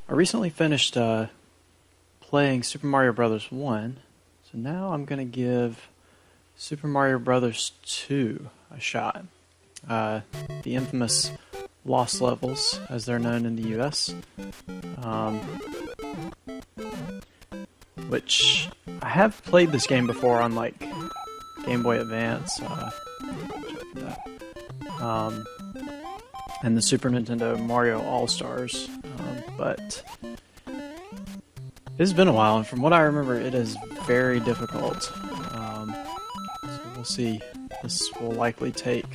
I recently finished playing Super Mario Bros. 1, so now I'm going to give Super Mario Bros. 2 a shot. The infamous Lost Levels, as they're known in the US, which I have played this game before on like Game Boy Advance, and the Super Nintendo Mario All-Stars, but it's been a while, and from what I remember, it is very difficult. So we'll see. This will likely take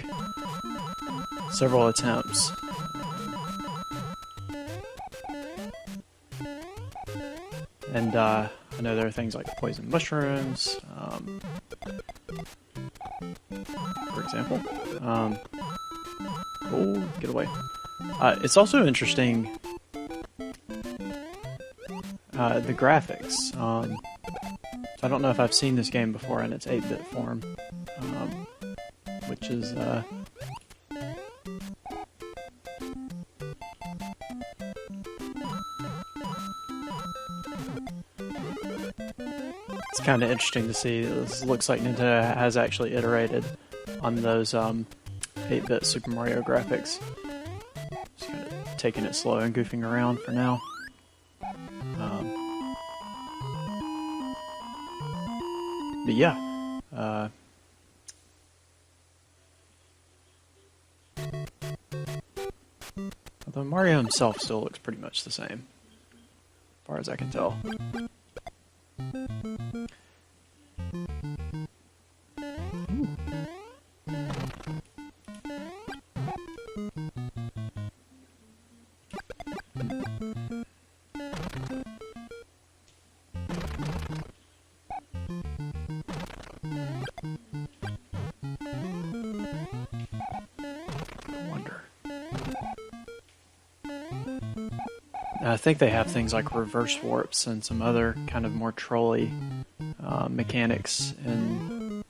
several attempts. And I know there are things like poison mushrooms, for example. Oh, get away. It's also interesting, the graphics. I don't know if I've seen this game before in its 8-bit form, which is it's kind of interesting to see. This looks like Nintendo has actually iterated on those 8-bit Super Mario graphics. Just kind of taking it slow and goofing around for now. But yeah, although Mario himself still looks pretty much the same, as far as I can tell. I think they have things like reverse warps and some other kind of more trolly mechanics in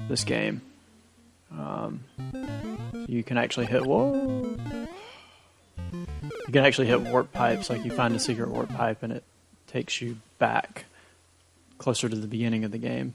this game. You can actually hit You can actually hit warp pipes, like you find a secret warp pipe and it takes you back closer to the beginning of the game.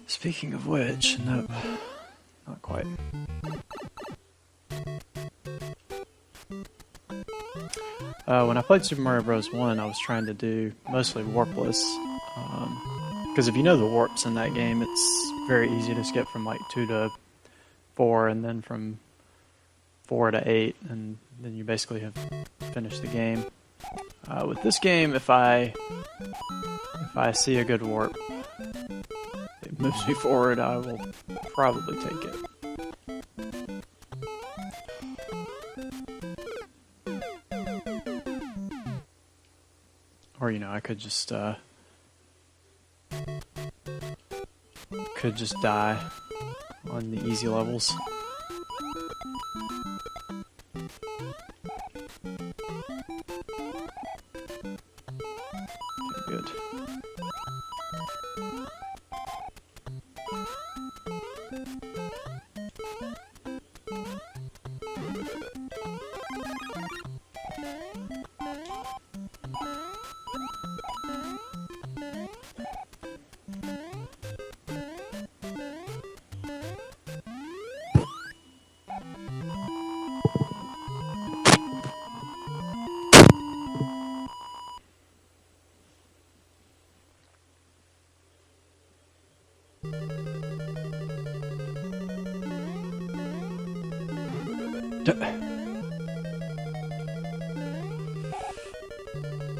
Speaking of which, nope, not quite. When I played Super Mario Bros. 1, I was trying to do mostly warpless, because if you know the warps in that game, it's very easy to skip from like 2 to 4, and then from 4 to 8, and then you basically have finished the game. With this game, if I see a good warp, it moves me forward, I will probably take it. Or, you know, I could just die on the easy levels. Okay, good.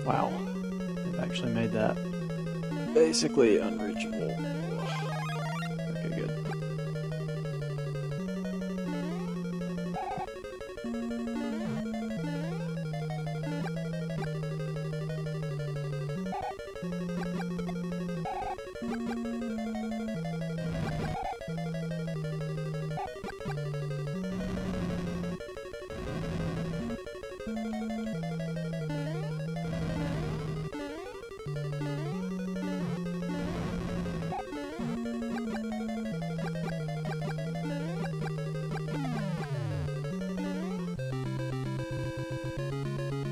Wow, they've actually made that basically unreachable. Okay, good.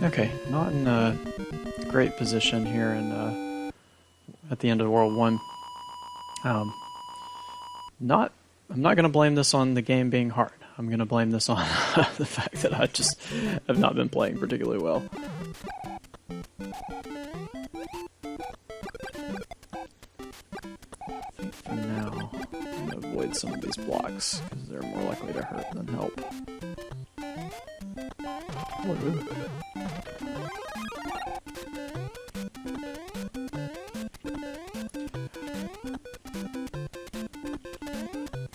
Okay, not in a great position here in at the end of World 1. I'm not going to blame this on the game being hard. I'm going to blame this on the fact that I just have not been playing particularly well. I think for now, I'm going to avoid some of these blocks because they're more likely to hurt than help. Whoa.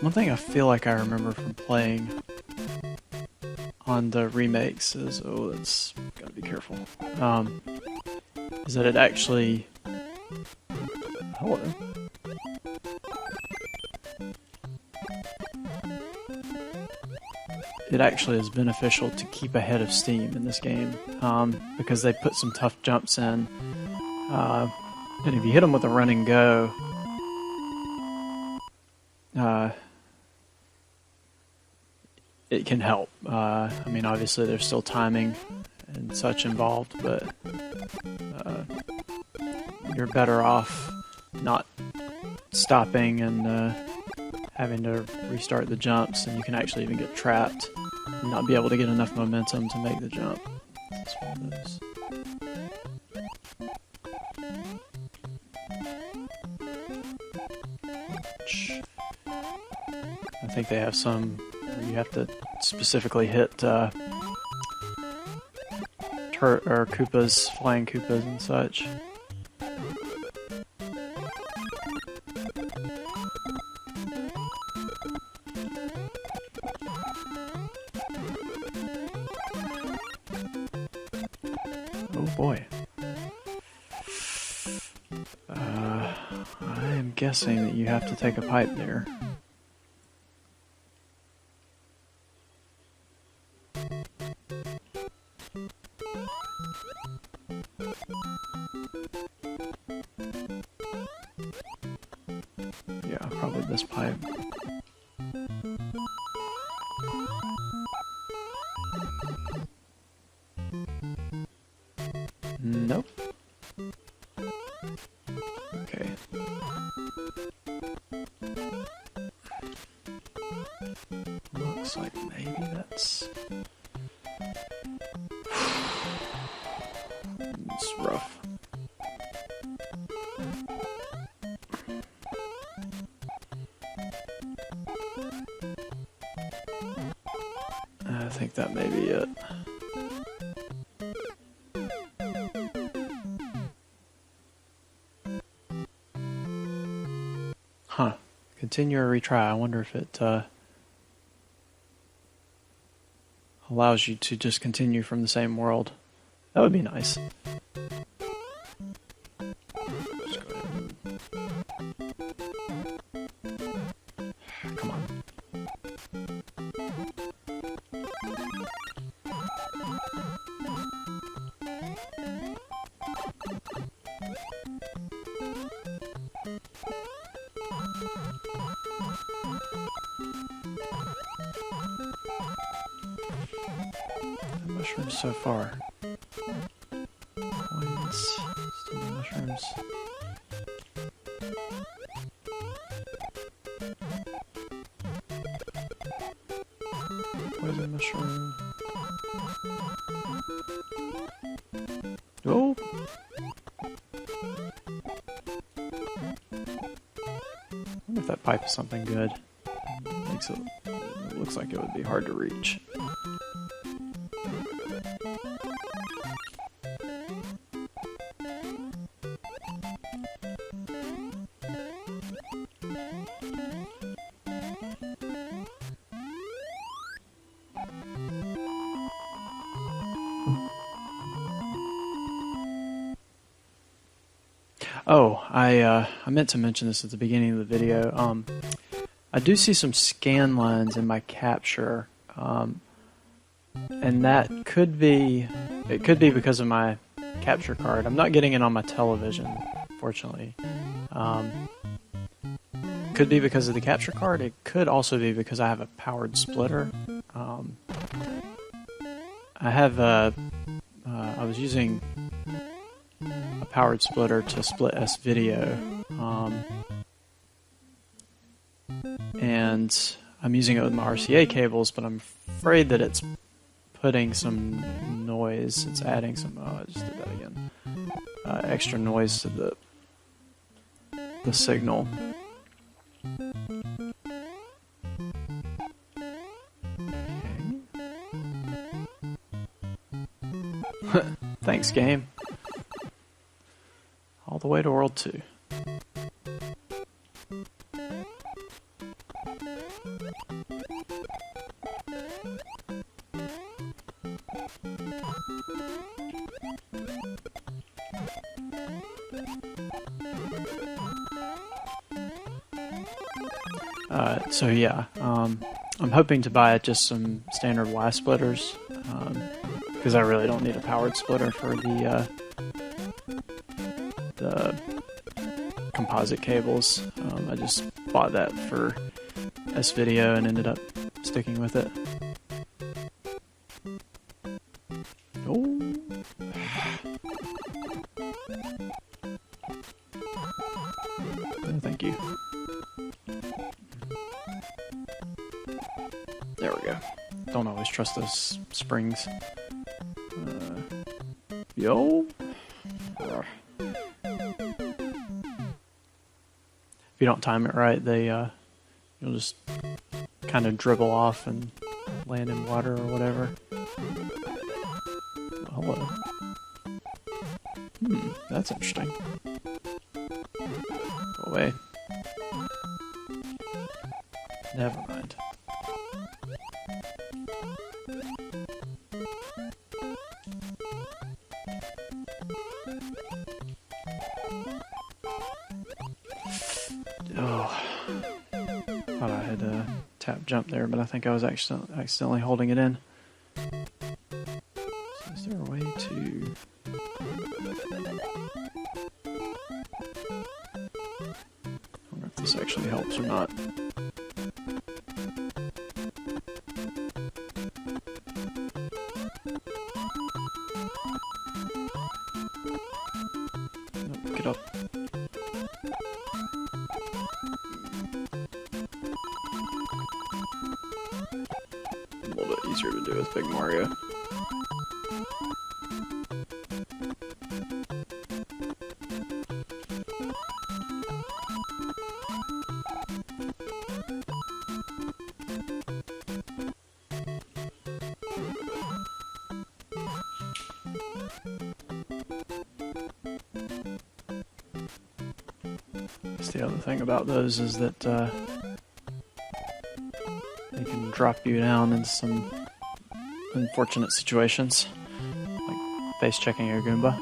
One thing I feel like I remember from playing on the remakes is, oh, that's gotta be careful, is that it actually, hello, it actually is beneficial to keep ahead of Steam in this game, because they put some tough jumps in, and if you hit them with a run and go, it can help. I mean, obviously there's still timing and such involved, but you're better off not stopping and having to restart the jumps, and you can actually even get trapped and not be able to get enough momentum to make the jump. That's one of those. I think they have some where you have to specifically hit Koopas, flying Koopas and such. Oh boy. I am guessing that you have to take a pipe there. Yeah, probably this pipe. Nope. Okay. Looks like maybe that's... It's rough. I think that may be it. Huh. Continue or retry. I wonder if it allows you to just continue from the same world. That would be nice. Just go ahead and... Come on. Mushrooms so far. Coins. Still no mushrooms. Poison mushroom. Oh! I wonder if that pipe is something good. Makes it looks like it would be hard to reach. Oh, I meant to mention this at the beginning of the video. I do see some scan lines in my capture, and that could be because of my capture card. I'm not getting it on my television, fortunately. Could be because of the capture card. It could also be because I have a powered splitter. I was using a powered splitter to split S-video, and I'm using it with my RCA cables, but I'm afraid that it's putting some noise. It's adding some. Oh, I just did that again. Extra noise to the signal. Okay. Thanks, game. All the way to World 2. So yeah, I'm hoping to buy just some standard Y splitters, because I really don't need a powered splitter for the composite cables. I just bought that for S-video and ended up sticking with it. Oh. No, thank you. There we go. Don't always trust those springs. Yo. If you don't time it right, you'll just kind of dribble off and land in water or whatever. Oh, hello. That's interesting. Go away. Never mind. Oh, thought I had tap jump there, but I think I was accidentally holding it in. So is there a way to... I wonder if this actually helps or not. Nope, get up. A little bit easier to do with Big Mario. The other thing about those is that they can drop you down in some unfortunate situations, like face checking your Goomba.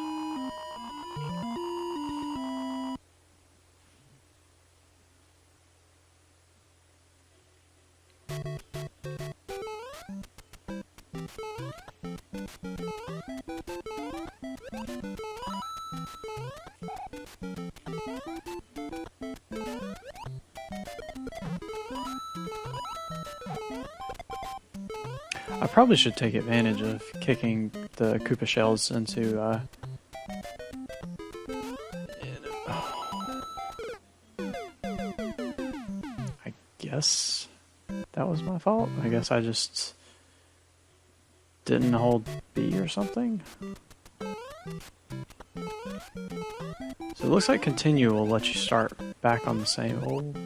I probably should take advantage of kicking the Koopa shells into, I guess that was my fault. I guess I just didn't hold B or something. So it looks like continue will let you start back on the same old...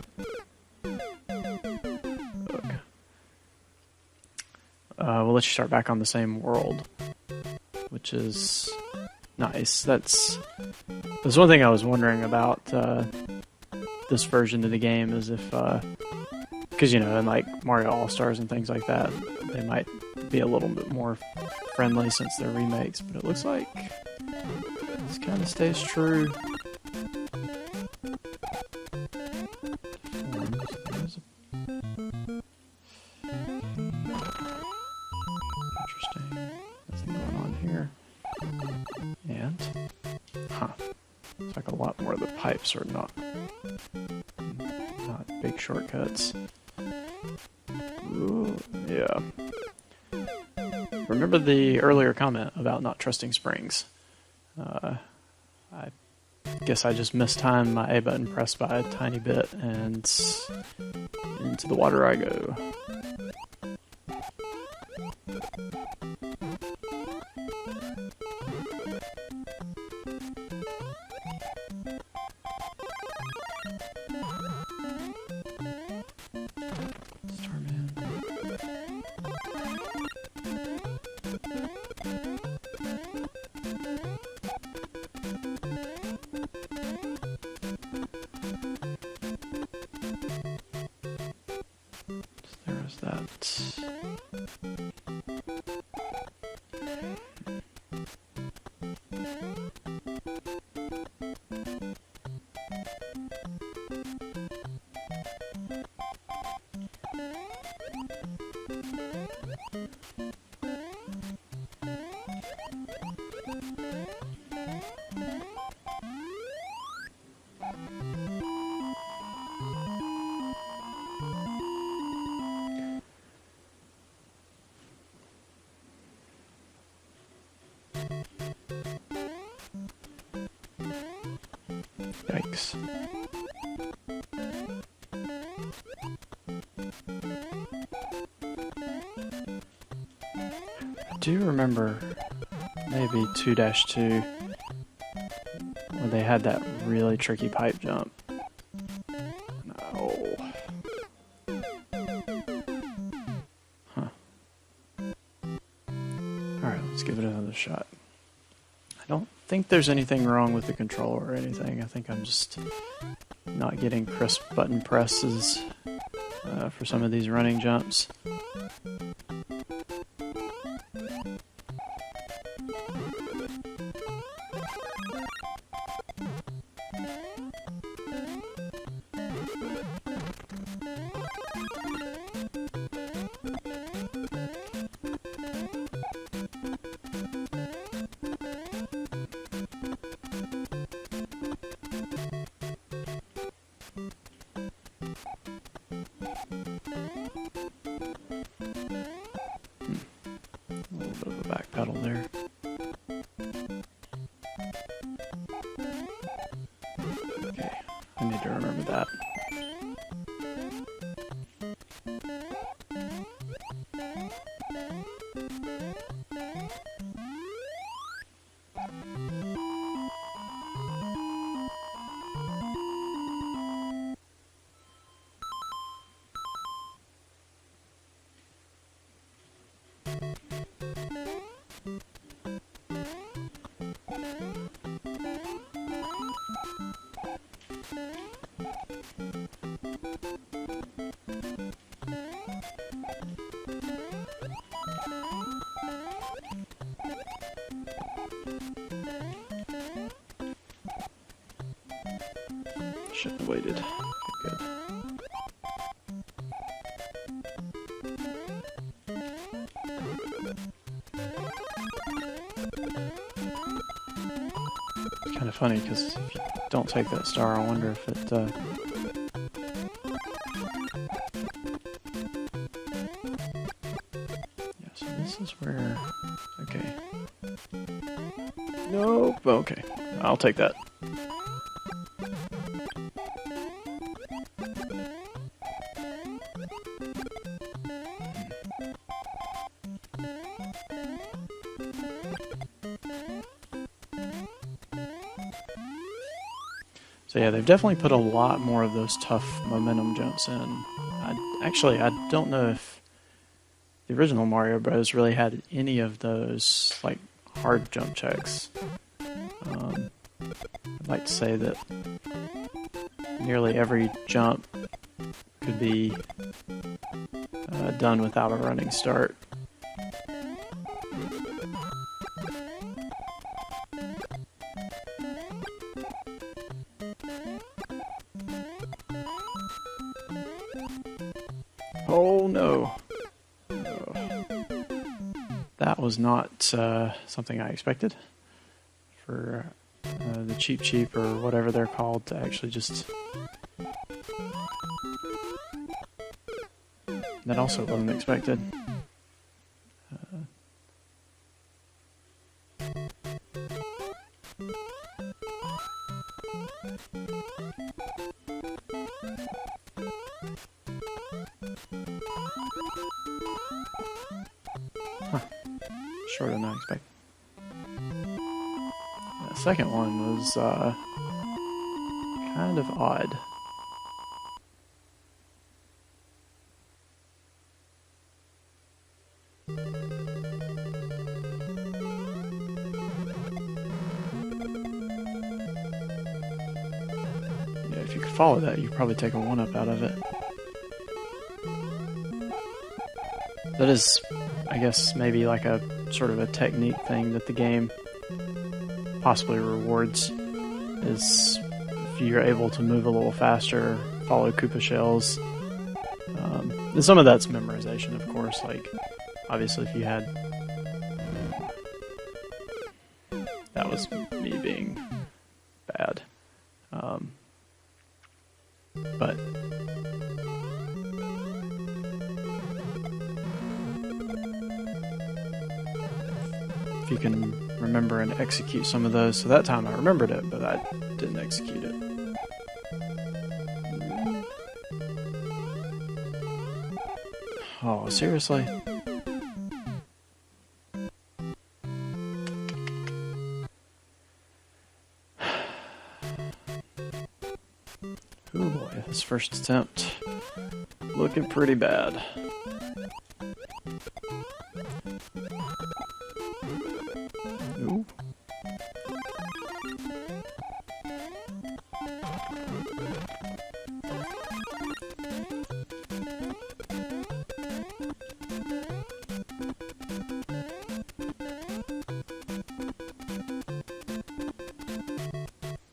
we'll let you start back on the same world, which is nice. That's one thing I was wondering about this version of the game, is if, because you know, in like Mario All-Stars and things like that, they might be a little bit more friendly since they're remakes, but it looks like this kind of stays true. pipes are not big shortcuts. Ooh, yeah. Remember the earlier comment about not trusting springs. I guess I just mistimed my A button press by a tiny bit, and into the water I go. Starman. There's that. Yikes. I do remember maybe 2-2 where they had that really tricky pipe jump. No. Huh. Alright, let's give it another shot. I don't think there's anything wrong with the controller or anything. I think I'm just not getting crisp button presses for some of these running jumps. A little bit of a back pedal there. Okay, I need to remember that. Shouldn't have waited. Good. It's kind of funny because if you don't take that star, I wonder if it. Yeah, so this is where. Okay. Nope. Okay. I'll take that. So yeah, they've definitely put a lot more of those tough momentum jumps in. I don't know if the original Mario Bros. Really had any of those like hard jump checks. I'd like to say that nearly every jump could be done without a running start. Oh no. That was not something I expected for the Cheep Cheep or whatever they're called to actually just... That also wasn't expected. Huh. Shorter than I expected. The second one was kind of odd. Yeah, if you could follow that, you'd probably take a 1-up out of it. That is, I guess, maybe like a sort of a technique thing that the game possibly rewards, is if you're able to move a little faster, follow Koopa shells. And some of that's memorization, of course. Like, obviously, if you had... That was me being bad. But... if you can remember and execute some of those. So that time I remembered it, but I didn't execute it. Oh, seriously? Oh boy, this first attempt looking pretty bad. Ooh.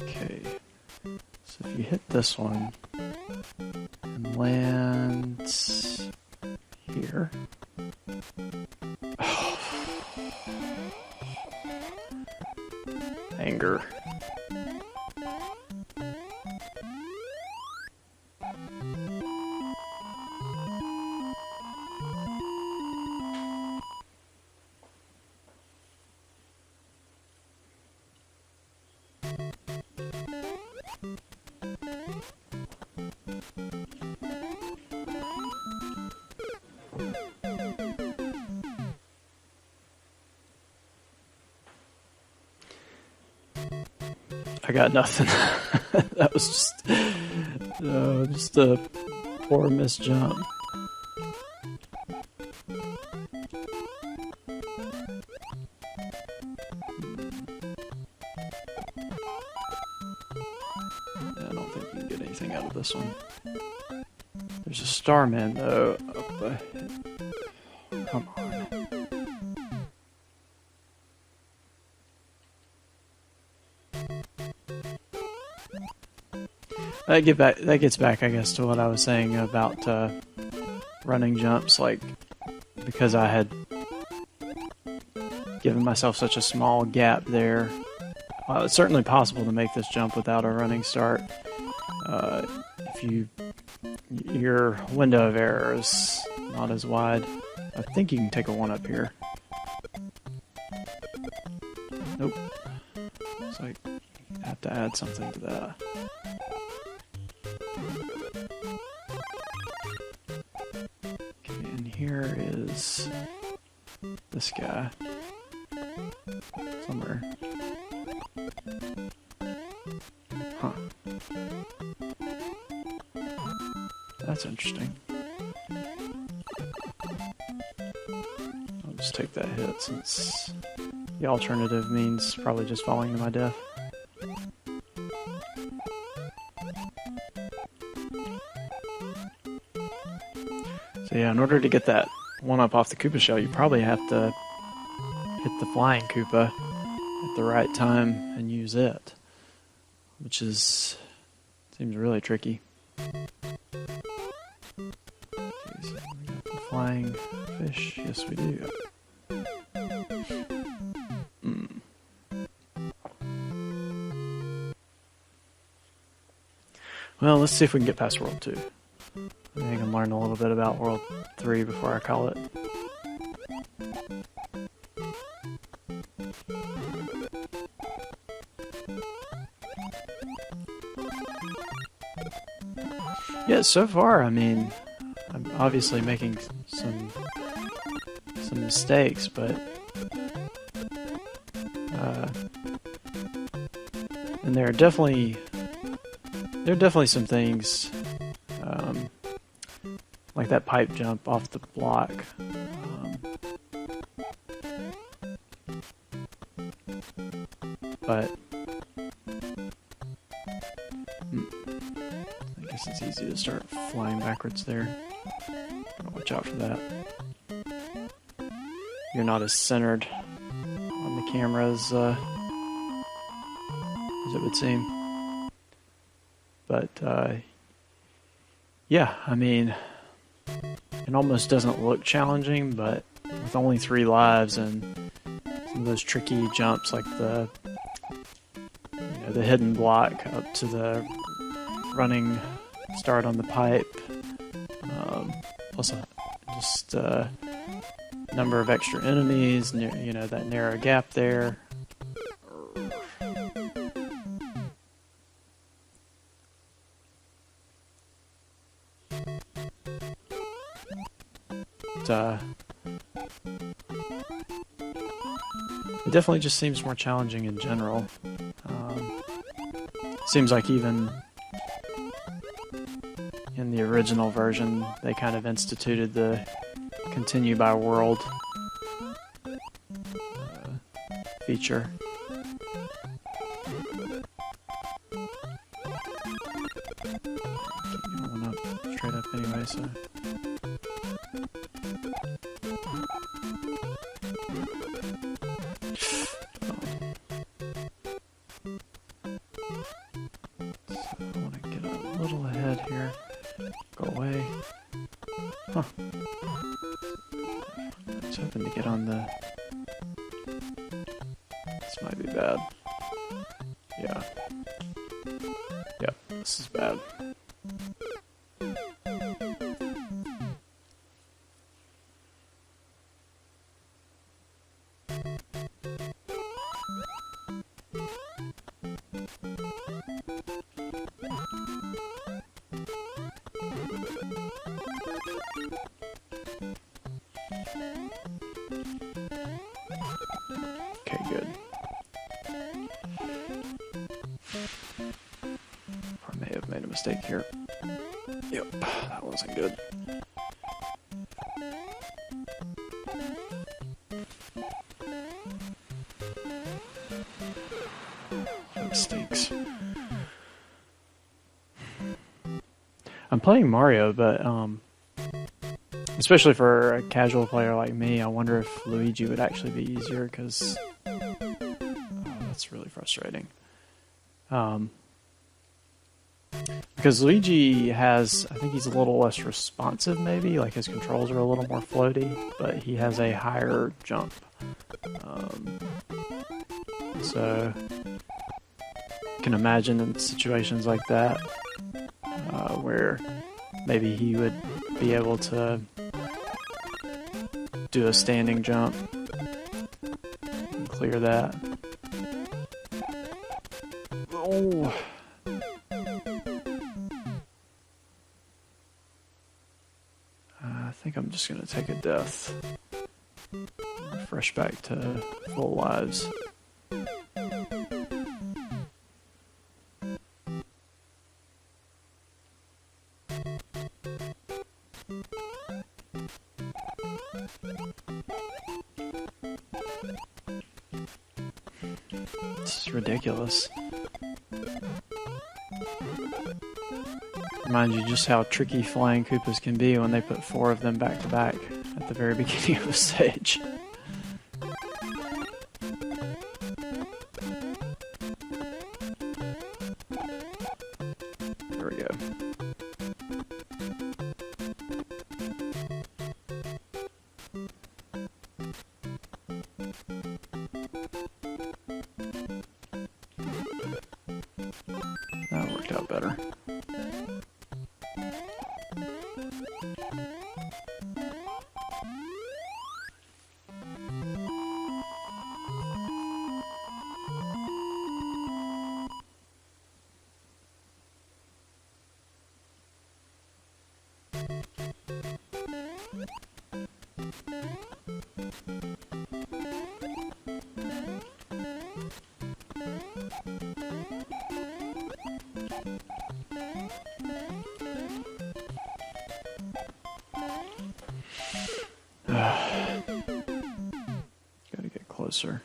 Okay, so if you hit this one and land here. Anger. I got nothing. That was just a poor missed jump. I don't think you can get anything out of this one. There's a Starman though up ahead. Come on. That gets back, I guess, to what I was saying about running jumps. Like, because I had given myself such a small gap there, it's certainly possible to make this jump without a running start. If your window of error is not as wide, I think you can take a 1-up here. Nope. So I have to add something to that. Okay, and here is this guy somewhere. Huh. That's interesting. I'll just take that hit since the alternative means probably just falling to my death. So yeah, in order to get that 1-up off the Koopa shell, you probably have to hit the flying Koopa at the right time and use it, which seems really tricky. Okay, so we got the flying fish. Yes, we do. Well, let's see if we can get past World 2. Maybe I can learn a little bit about World 3 before I call it. Yeah, so far, I mean, I'm obviously making some mistakes, but and there are definitely some things like that pipe jump off the block. But I guess it's easy to start flying backwards there. Gotta watch out for that. You're not as centered on the camera as it would seem. But yeah, I mean, it almost doesn't look challenging, but with only 3 lives and some of those tricky jumps like the hidden block up to the running start on the pipe, plus just number of extra enemies, that narrow gap there. It definitely just seems more challenging in general. Seems like even in the original version, they kind of instituted the continue by world feature. Keep going up, straight up anyway, so. Here. Go away. Huh. I was hoping to get on the... This might be bad. Yeah. Yep, this is bad. Okay, good. I may have made a mistake here. Yep, that wasn't good. Mistakes. I'm playing Mario, but especially for a casual player like me, I wonder if Luigi would actually be easier, because that's really frustrating. Because Luigi has, I think he's a little less responsive maybe, like his controls are a little more floaty, but he has a higher jump. So you can imagine in situations like that, where maybe he would be able to do a standing jump and clear that. Oh! I think I'm just going to take a death. Refresh back to full lives. This is ridiculous. Reminds you just how tricky flying Koopas can be when they put 4 of them back to back at the very beginning of the stage. There we go. That worked out better. Gotta get closer.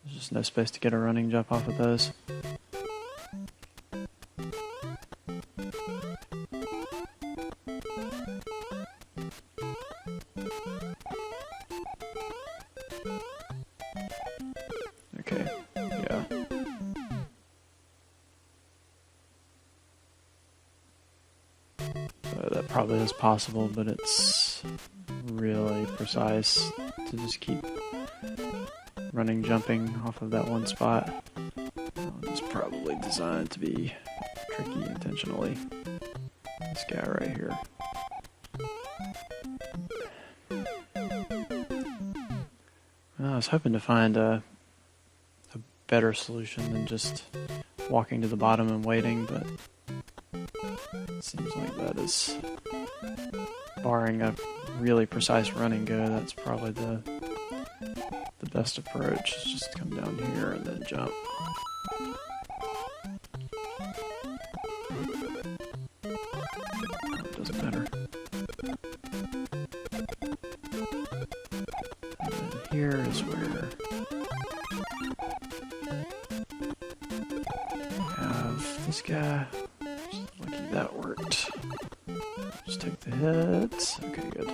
There's just no space to get a running jump off of those. Okay, yeah. That probably is possible, but it's really precise to just keep running, jumping off of that one spot. It's probably designed to be tricky intentionally. This guy right here. I was hoping to find a better solution than just walking to the bottom and waiting, but it seems like that is, barring a really precise run and go, that's probably the best approach. Is just come down here and then jump. That does it better. And then here is where we have this guy. Lucky that worked. Just take the hits. Okay, good.